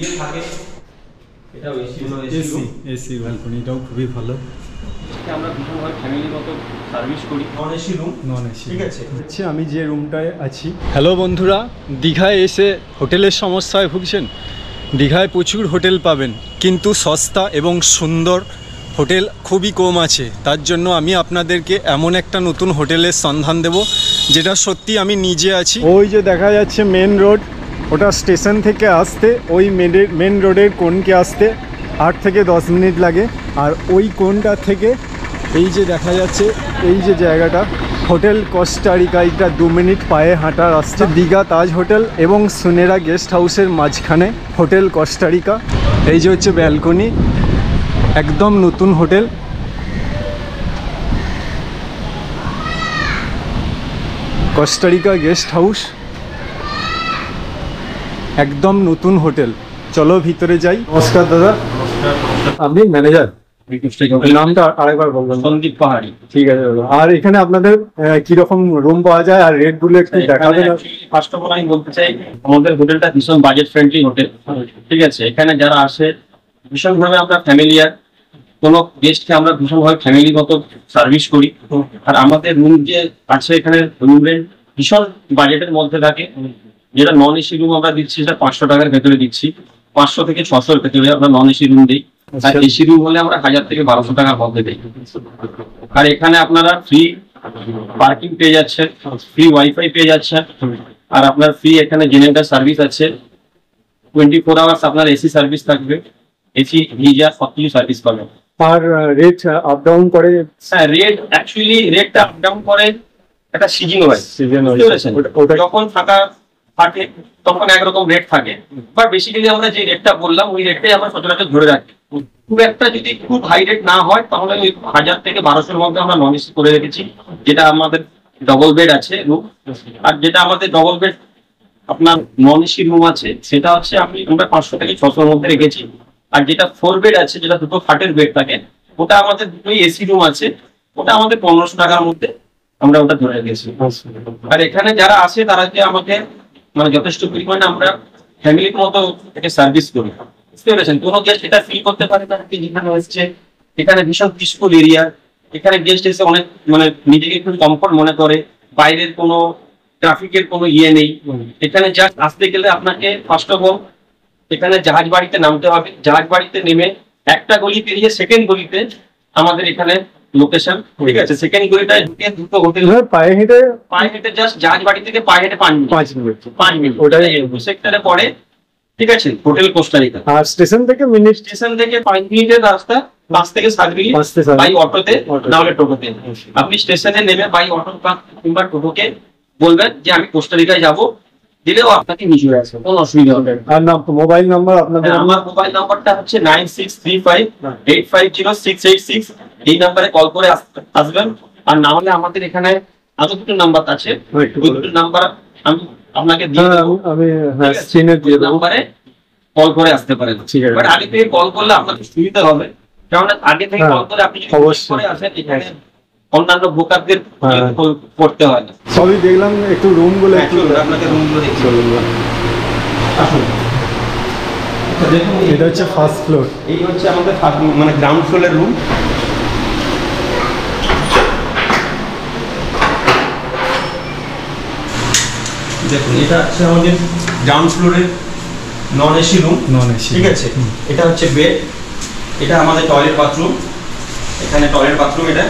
ইয়ে থাকে, এটাও এসি হলো, এসি ব্যালকনিটাও খুবই ভালো। আমরা ভীষণভাবে ফ্যামিলির মতো সার্ভিস করি। Non AC room, non AC, ঠিক আছে। হচ্ছে আমি যে রুমটায় আছি। হ্যালো বন্ধুরা, দীঘায় এসে হোটেলের সমস্যায় ভুগছেন? দীঘায় প্রচুর হোটেল পাবেন, কিন্তু সস্তা এবং সুন্দর হোটেল খুবই কম আছে। তার জন্য আমি আপনাদেরকে এমন একটা নতুন হোটেলের সন্ধান দেব, যেটা সত্যি আমি নিজে আছি। ওই যে দেখা যাচ্ছে মেন রোড, ওটা স্টেশন থেকে আসতে, ওই মেন রোডের কোণকে আসতে 8 থেকে 10 মিনিট লাগে। আর ওই কোণটা থেকে এই যে দেখা যাচ্ছে এই যে জায়গাটা, হোটেল কস্টারিকা, এটা 2 মিনিট পায়ে হাঁটা রাস্তা। দীঘা তাজ হোটেল এবং সুনেরা গেস্ট হাউসের মাঝখানে হোটেল কস্টারিকা। এই যে হচ্ছে ব্যালকনি, একদম নতুন হোটেল। কস্টারিকা গেস্ট হাউস, একদম নতুন হোটেল। চলো ভিতরে যাই। নমস্কার দাদা। আপনি ম্যানেজার? নামটা আরেকবার বলবেন। সন্দীপ পাহাড়ি। ঠিক আছে দাদা। আর এখানে আপনাদের কিরকম রুম পাওয়া যায় আর রেট গুলো একটু দেখাবেন? ফার্স্ট অফ অল আমি বলতে চাই, আমাদের হোটেলটা ভীষণ বাজেট ফ্রেন্ডলি হোটেল, ঠিক আছে। এখানে যারা আসে ভীষণভাবে আমরা ফ্যামিলিয়ার, কোনো গেস্টকে আমরা ভীষণভাবে ফ্যামিলির মতো সার্ভিস করি। আর আমাদের রুম যে আছে এখানে, রুম রেন্ট ভীষণ বাজেটের মধ্যে থাকে। যেটা নন এসি রুম আমরা দিচ্ছি, সেটা 500 টাকার ভেতরে দিচ্ছি। 500 থেকে 600 এর ভেতরে আমরা নন এসি রুম দিই। আর এসি রুম হলে আমরা 1000 থেকে 1200 টাকার মধ্যে দিই। আর এখানে আপনারা ফ্রি পার্কিং পেয়ে যাচ্ছেন, ফ্রি ওয়াইফাই পেয়ে যাচ্ছেন। আর আপনার ফ্রি এখানে জেনারেটর সার্ভিস আছে, 24 আওয়ার্স আপনার এসি সার্ভিস থাকবে, এসি গিজার সবকিছু সার্ভিস পাবেন। আর রেট আপ ডাউন করে? হ্যাঁ, রেট অ্যাকচুয়ালি রেটটা আপ ডাউন করে একটা সিজন ওয়াইজ। যখন ফাঁকা থাকে তখন একরকম রেট থাকে, বাট বেসিক্যালি আমরা যে রেটটা বললাম ওই রেটটাই আমরা সচরাচর ধরে রাখি। খুব একটা যদি খুব হাই রেট না হয় তাহলে ওই 1000 থেকে 1200 এর মধ্যে আমরা নন এসি করে রেখেছি, যেটা আমাদের ডবল বেড আছে রুম। আর যেটা আমাদের ডবল বেড আপনার নন এসি রুম আছে, সেটা হচ্ছে আমরা 500 থেকে 600 এর মধ্যে রেখেছি। আর যেটা 4 বেড আছে, যেটা দুটো খাটের বেড থাকে, ওটা আমাদের দুটোই এসি রুম আছে, ওটা আমাদের 1500 টাকার মধ্যে আমরা ওটা ধরে রেখেছি। আর এখানে যারা আসে তারা যে আমাকে মানে যথেষ্ট পরিমাণে আমরা ফ্যামিলির মতো এটা সার্ভিস করি, বুঝতে পেরেছেন। কোনো গেস্ট এটা ফিল করতে পারে না যেখানে হচ্ছে এখানে ভীষণ পিসফুল এরিয়া, এখানে গেস্ট এসে অনেক মানে নিজেকে একটু কমফর্ট মনে করে, বাইরের কোনো ট্রাফিকের কোনো ইয়ে নেই। এখানে জাস্ট আসতে গেলে আপনাকে ফার্স্ট অফ অল এখানে জাহাজ বাড়িতে নামতে হবে। জাহাজ বাড়িতে নেমে একটা গলি পেরিয়ে সেকেন্ড গলিতে আমাদের এখানে লোকেশন, ঠিক আছে। সেকেন্ড গলিটায় ঢুকে দুটো হোটেল, পায়ে হেঁটে জাস্ট জাহাজ বাড়ি থেকে পায়ে হেঁটে 5 মিনিট ওটাই সেক্টরে পড়ে, ঠিক আছে, হোটেল কোস্টারিকা। আর স্টেশন থেকে 5 মিনিটের রাস্তা, 5 থেকে 7 মিনিট বাই অটোতে নাহলে টোটোতে। আপনি স্টেশনে নেমে বাই অটো কিংবা টোটোকে বলবেন যে আমি কোস্টারিকায় যাবো, দিলেও আপনাকে নিচে আসবে, কোনো অসুবিধা হবে না। আর মোবাইল নাম্বার আপনাদের? আমার মোবাইল নাম্বারটা হচ্ছে 9635850686। এই নাম্বারে কল করে আসবেন। আর না হলে আমাদের এখানে আরো দুটো নাম্বার আছে, ওই দুটো নাম্বার আমি আপনাকে দিয়ে দেবো, আমি স্ক্রিনে দিয়ে দেবো, নাম্বারে কল করে আসতে পারেন। ঠিক আছে, বাট আগে থেকে কল করলে আপনাদের সুবিধা হবে, কারণ আগে থেকে কল করে আপনি যদি অবশ্যই আসেন এখানে অন্যান্য বোকারদের করতে হয় না। সবই দেখলাম, একটু রুম গুলো আপনাকে রুম গুলো দেখতে আসুন। দেখুন, এটা হচ্ছে ফার্স্ট ফ্লোর। এই হচ্ছে আমাদের মানে গ্রাউন্ড ফ্লোরের রুম। দেখুন, এটা হচ্ছে আমাদের গ্রাউন্ড ফ্লোরের নন এসি রুম, ঠিক আছে। এটা হচ্ছে বেড, এটা আমাদের টয়লেট বাথরুম, এখানে টয়লেট বাথরুম, এটা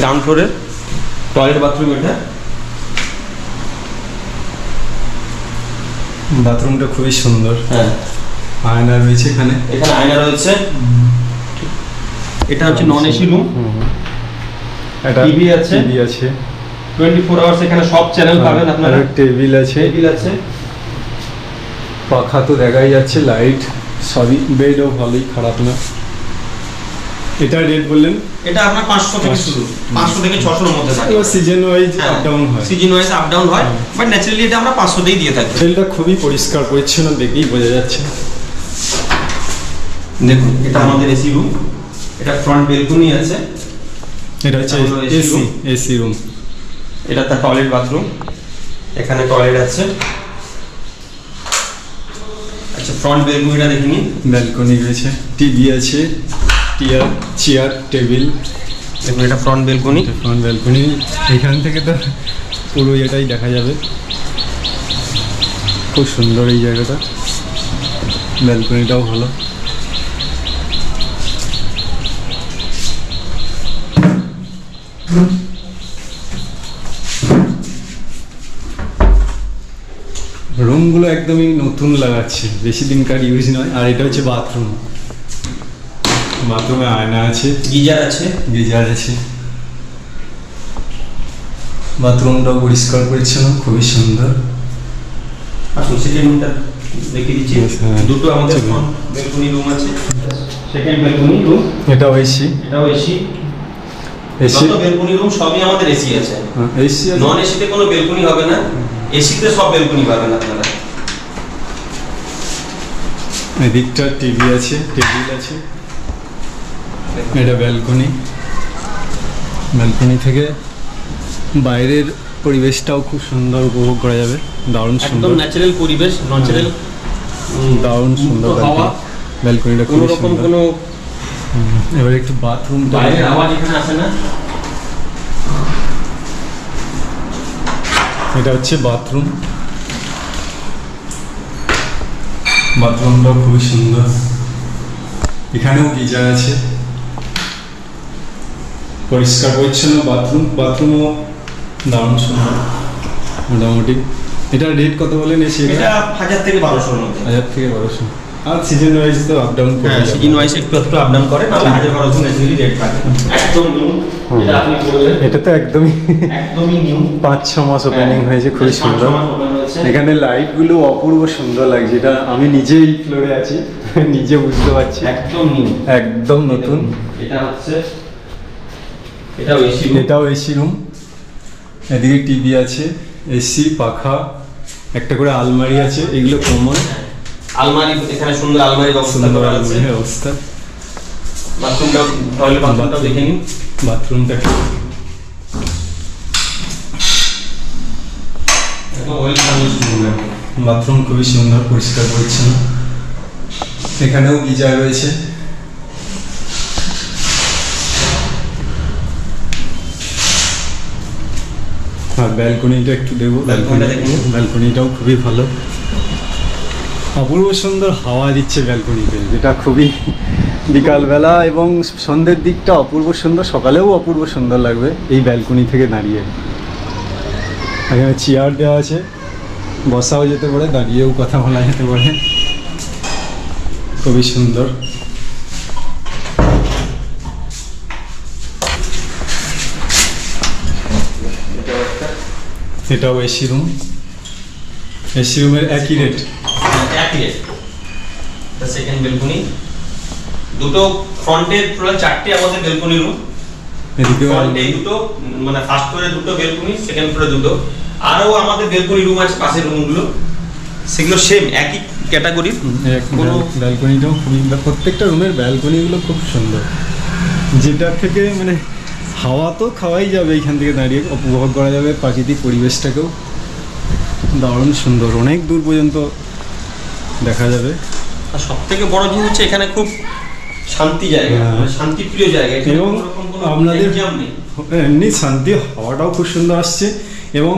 গ্রাউন্ড ফ্লোরের টয়লেট বাথরুম। এটা বাথরুমটা খুবই সুন্দর। হ্যাঁ, আয়না রয়েছে এখানে, আয়না রয়েছে। এটা হচ্ছে নন এসি রুম, টিভি আছে 24 আওয়ার্স, এখানে সব চ্যানেল পাবেন আপনারা। টেবিল আছে, পাখা তো দেখাই যাচ্ছে, লাইট সবই। বেডও ভালোই, খারাপ না। এটা রেট বললেন? এটা আপনার 500 থেকে শুরু, 500 থেকে 600 এর মধ্যে থাকে। সিজন ওয়াইজ আপ ডাউন হয়, বাট ন্যাচারালি এটা আমরা 500 তেই দিয়ে থাকি। হোটেলটা খুবই পরিষ্কার পরিচ্ছন্ন, দেখেই বোঝা যাচ্ছে। দেখুন, এটা আমাদের এসি রুম, এটা ফ্রন্ট বেলকনি আছে, এটা হচ্ছে এসি রুম। এটা তার টয়লেট বাথরুম, এখানে টয়লেট আছে। আচ্ছা ফ্রন্ট বেলকনিটা দেখে নিন। ব্যালকনি রয়েছে, টিভি আছে, চেয়ার টেবিল। দেখুন এটা ফ্রন্ট বেলকনি। ফ্রন্ট ব্যালকনি, এখান থেকে তো পুরো এটাই দেখা যাবে। খুব সুন্দর এই জায়গাটা, ব্যালকনিটাও ভালো। রুমগুলো একদমই নতুন লাগাচ্ছে, বেশি দিনকার ইউজ নয়। আর এটা হচ্ছে বাথরুম, বাথরুমে আয়না আছে, গিজার আছে, গিজার আছে। বাথরুমটাও পরিষ্কার পরিচ্ছন্ন, খুবই সুন্দর। আসুন সেকেন্ড রুমটা দেখিয়ে দিচ্ছি। দুটো আমাদের ফ্রন্ট বেলকনি রুম আছে, সেকেন্ড বেলকনি রুম। এটাও এসি, এটাও এসি। এসি যত বেলকনি রুম সবই আমাদের এসি আছে। এসি নন এসিতে কোনো বেলকনি হবে না, এসিতে সব বেলকনি পাবেন আপনারা। এদিকটা টিভি আছে, টেবিল আছে। এটা ব্যালকনি, ব্যালকনি থেকে বাইরের পরিবেশটাও খুব সুন্দর উপভোগ করা যাবে। দারুণ সুন্দর, একদম ন্যাচারাল পরিবেশ, ন্যাচারাল, দারুণ সুন্দর হাওয়া। ব্যালকনিটা কোনো খুব রকম সুন্দর। কোনো এবার একটু বাথরুমটা, বাইরের আওয়াজ এখানে আসে না। এটা হচ্ছে বাথরুম, বাথরুমটাও খুবই সুন্দর। এখানেও গিজার আছে, পরিষ্কার পরিচ্ছন্ন বাথরুম। বাথরুমও দারুণ সুন্দর মোটামুটি। এটা রেট কত বলেন? এসে এটা 1000 থেকে 1200 এর মধ্যে। 1000 থেকে 1200। আর সিজন ওয়াইজ তো আপ ডাউন করে। হ্যাঁ সিজন ওয়াইজ একটু আপ ডাউন করে, নাহলে 1000-1200 ন্যাচারালি রেট থাকে। একদম নিউ, এটা আপনি বললেন এটা তো একদমই নিউ। 5-6 মাস ওপেনিং হয়েছে, খুবই সুন্দর। এখানে লাইটগুলো অপূর্ব সুন্দর লাগছে। এটা আমি নিজেই ফ্লোরে আছি, নিজে বুঝতে পারছি। একদম নিউ, একদম নতুন। এটা হচ্ছে, এটাও এসি রুম। এটাও এসি রুম। এদিকে টিভি আছে, এসি, পাখা, একটা করে আলমারি আছে। এগুলো কমন আলমারি, এখানে সুন্দর আলমারি ব্যবস্থা সুন্দর করা আছে। আলমারির ব্যবস্থা। বাথরুমটাও, টয়লেট বাথরুমটাও দেখে নিন। বাথরুমটা একদম ওয়েল ফার্নিশড রুম। বাথরুম খুবই সুন্দর, পরিষ্কার পরিচ্ছন্ন। এখানেও গিজার রয়েছে। আর ব্যালকনিটা একটু দেখবো। ব্যালকনিটাও খুবই ভালো, অপূর্ব সুন্দর হাওয়া দিচ্ছে ব্যালকনিতে, যেটা খুবই বিকালবেলা এবং সন্ধ্যের দিকটা অপূর্ব সুন্দর, সকালেও অপূর্ব সুন্দর লাগবে এই ব্যালকনি থেকে দাঁড়িয়ে। এখানে চেয়ার দেওয়া আছে, বসাও যেতে পারে, দাঁড়িয়েও কথা বলা যেতে পারে, খুবই সুন্দর। এটাও এসি রুম। এসি রুমের একই রেট, সেকেন্ড বেলকনি। দুটো ফ্রন্টে টোটাল 4টে আমাদের বেলকনি রুম। এদিকেও ফ্রন্টে দুটো, মানে ফার্স্ট ফ্লোরে দুটো বেলকনি, সেকেন্ড ফ্লোরে দুটো। আরো আমাদের বেলকনি রুম আছে পাশের রুমগুলো, সেগুলো সেম একই ক্যাটাগরির। ব্যালকনিটাও খুবই, প্রত্যেকটা রুমের ব্যালকনিগুলো খুব সুন্দর, যেটার থেকে মানে হাওয়া তো খাওয়াই যাবে, এইখান থেকে দাঁড়িয়ে উপভোগ করা যাবে প্রাকৃতিক পরিবেশটাকেও। দারুণ সুন্দর, অনেক দূর পর্যন্ত দেখা যাবে। আর সব থেকে বড় জিনিস হচ্ছে এখানে খুব শান্তি জায়গা, মানে শান্তিপ্রিয় জায়গা। এবং আপনাদের এমনি শান্তি, হাওয়াটাও খুব সুন্দর আসছে। এবং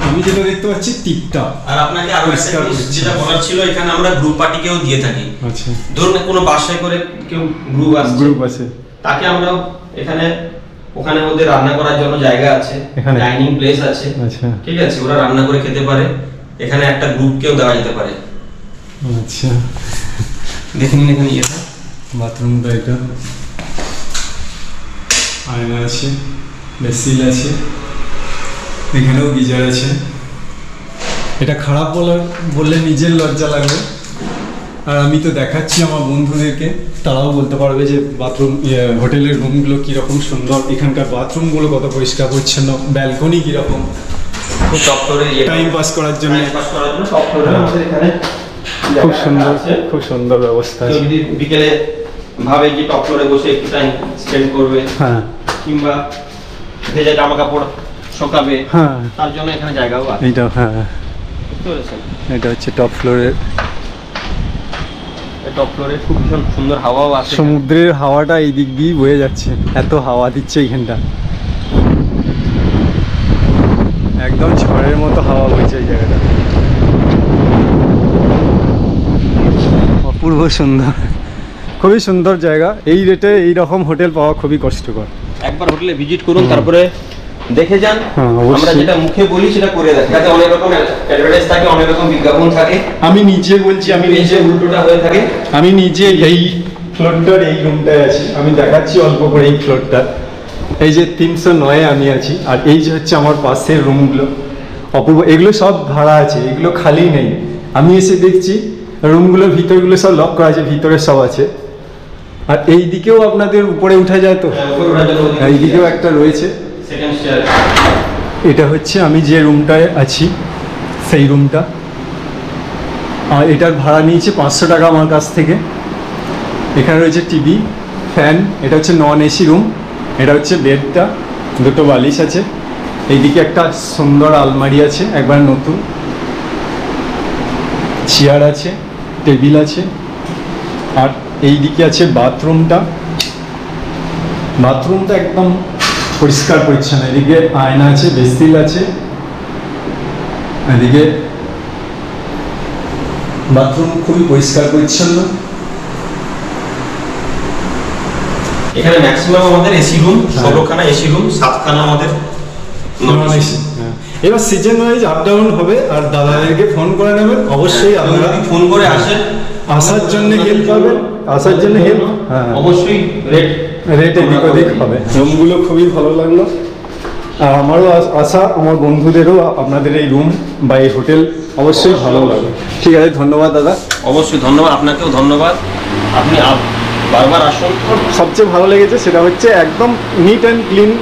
আমি যেটা দেখতে পাচ্ছি টিপটা। আর আপনাকে আরো একটা জিনিস যেটা বলার ছিল, এখানে আমরা গ্রুপ পার্টিকেও দিয়ে থাকি। আচ্ছা, ধরুন কোনো বাসায় করে কেউ গ্রুপ আছে, তাকে আমরা এখানে, ওখানে ওদের রান্না করার জন্য জায়গা আছে, ডাইনিং প্লেস আছে। আচ্ছা, ঠিক আছে, ওরা রান্না করে খেতে পারে। এখানে একটা গ্রুপকেও দেওয়া যেতে পারে। আচ্ছা, দেখুন এখানে এটা বাথরুমটা, এটা আয়না আছে, বেসিন আছে, এখানেও গিজার আছে। এটা খারাপ বললে নিজের লজ্জা লাগবে, আর আমি তো দেখাচ্ছি আমার বন্ধুদেরকে, তারাও বলতে পারবে যে বাথরুম, হোটেলের রুমগুলো কীরকম সুন্দর, এখানকার বাথরুমগুলো কত পরিষ্কার পরিচ্ছন্ন, ব্যালকনি কীরকম, টাইম পাস করার জন্য খুব সুন্দর, খুব সুন্দর ব্যবস্থা আছে। যদি বিকেলে ভাবে যে টপ ফ্লোরে বসে একটু টাইম স্পেন্ড করবে, হ্যাঁ, কিংবা ভেজা জামা কাপড় শুকাবে, হ্যাঁ, তার জন্য এখানে জায়গাও আছে। এইটা, হ্যাঁ, এটা হচ্ছে টপ ফ্লোরের টপ ফ্লোরে খুব ভীষণ সুন্দর হাওয়াও আছে। সমুদ্রের হাওয়াটা এই দিক দিয়েই বয়ে যাচ্ছে, এত হাওয়া দিচ্ছে এইখানটা, একদম ঝড়ের মতো হাওয়া বইছে এই জায়গাটা। অপূর্ব সুন্দর, খুবই সুন্দর জায়গা। এই রেটে এইরকম হোটেল পাওয়া খুবই কষ্টকর। একবার হোটেলে ভিজিট করুন, তারপরে দেখে যান। হ্যাঁ, অবশ্যই। আমরা যেটা মুখে বলি সেটা করে দেন, যাতে অনেক রকম অ্যাডভার্টাইজ থাকে, অনেক রকম বিজ্ঞাপন থাকে। আমি নিজে বলছি, আমি নিজে উল্টোটা হয়ে থাকে। আমি নিজে এই ফ্লোরটার এই রুমটায় আছি, আমি দেখাচ্ছি অল্প করে এই ফ্লোরটা। এই যে 309-এ আমি আছি, আর এই যে হচ্ছে আমার পাশের রুমগুলো অপূর্ব। এগুলো সব ভাড়া আছে, এগুলো খালি নেই। আমি এসে দেখছি রুমগুলোর ভিতরগুলো সব লক করা আছে, ভিতরে সব আছে। আর এই দিকেও আপনাদের উপরে উঠা যায় তো, এই দিকেও একটা রয়েছে। Second share. এটা হচ্ছে আমি যে রুমটায় আছি সেই রুমটা, আর এটার ভাড়া নিয়েছে 500 টাকা আমার কাছ থেকে। এখানে রয়েছে টিভি, ফ্যান। এটা হচ্ছে নন এসি রুম। এটা হচ্ছে বেডটা, দুটো বালিশ আছে। এইদিকে একটা সুন্দর আলমারি আছে, একবার নতুন। চেয়ার আছে, টেবিল আছে। আর এইদিকে আছে বাথরুমটা। বাথরুমটা একদম পরিষ্কার পরিচ্ছন্ন। এদিকে আয়না আছে, বেসিন আছে। এদিকে বাথরুম খুবই পরিষ্কার পরিচ্ছন্ন। এখানে ম্যাক্সিমাম আমাদের এসি রুম, 16খানা এসি রুম, 7খানা আমাদের নন এসি। এবার সিজন ওয়াইজ আপ ডাউন হবে, আর দাদাদেরকে ফোন করে নেবেন অবশ্যই। আপনারা ফোন করে আসেন, আসার জন্য হেল্প পাবেন, আসার জন্য হেল্প। হ্যাঁ, অবশ্যই রেট এদিক ওদিক হবে। রুমগুলো খুবই ভালো লাগলো, আর আমারও আশা আমার বন্ধুদেরও আপনাদের এই রুম বা এই হোটেল অবশ্যই ভালো লাগবে। ঠিক আছে, ধন্যবাদ দাদা। অবশ্যই ধন্যবাদ, আপনাকেও ধন্যবাদ। আপনি বারবার আসুন। সবচেয়ে ভালো লেগেছে সেটা হচ্ছে একদম নিট অ্যান্ড ক্লিন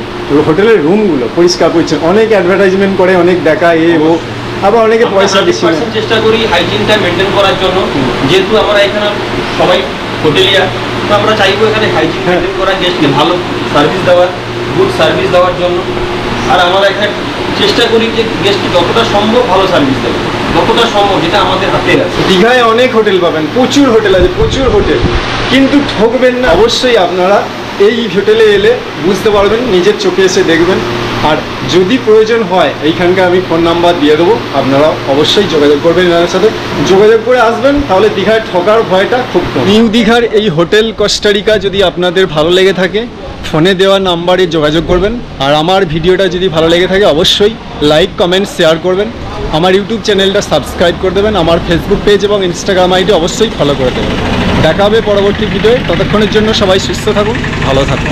হোটেলের রুমগুলো, পরিষ্কার পরিচ্ছন্ন। অনেক অ্যাডভার্টাইজমেন্ট করে, অনেক দেখায় ও, আবার অনেকে পয়সা বেশি নেয়। চেষ্টা করি হাইজিনটা মেনটেন করার জন্য, যেহেতু আমরা এখানে সবাই হোটেলিয়া, তো আমরা চাইবো এখানে হাইজিন মেনটেন করা, গেস্টকে ভালো সার্ভিস দেওয়ার, গুড সার্ভিস দেওয়ার জন্য। আর আমরা এখানে চেষ্টা করি যে গেস্টকে যতটা সম্ভব ভালো সার্ভিস দেবো, যতটা সম্ভব, যেটা আমাদের হাতে আছে। দীঘায় অনেক হোটেল পাবেন, প্রচুর হোটেল আছে, প্রচুর হোটেল, কিন্তু ঠকবেন না। অবশ্যই আপনারা এই হোটেলে এলে বুঝতে পারবেন, নিজের চোখে এসে দেখবেন। আর যদি প্রয়োজন হয় এইখানকার আমি ফোন নাম্বার দিয়ে দেবো, আপনারা অবশ্যই যোগাযোগ করবেন এনাদের সাথে। যোগাযোগ করে আসবেন, তাহলে দীঘায় ঠকার ভয়টা খুব কম। নিউ দীঘার এই হোটেল কস্টারিকা যদি আপনাদের ভালো লেগে থাকে, ফোনে দেওয়া নাম্বারে যোগাযোগ করবেন। আর আমার ভিডিওটা যদি ভালো লেগে থাকে অবশ্যই লাইক, কমেন্ট, শেয়ার করবেন। আমার ইউটিউব চ্যানেলটা সাবস্ক্রাইব করে দেবেন। আমার ফেসবুক পেজ এবং ইনস্টাগ্রাম আইডি অবশ্যই ফলো করে দেবেন। দেখা হবে পরবর্তী ভিডিওয়ে। ততক্ষণের জন্য সবাই সুস্থ থাকুন, ভালো থাকুন।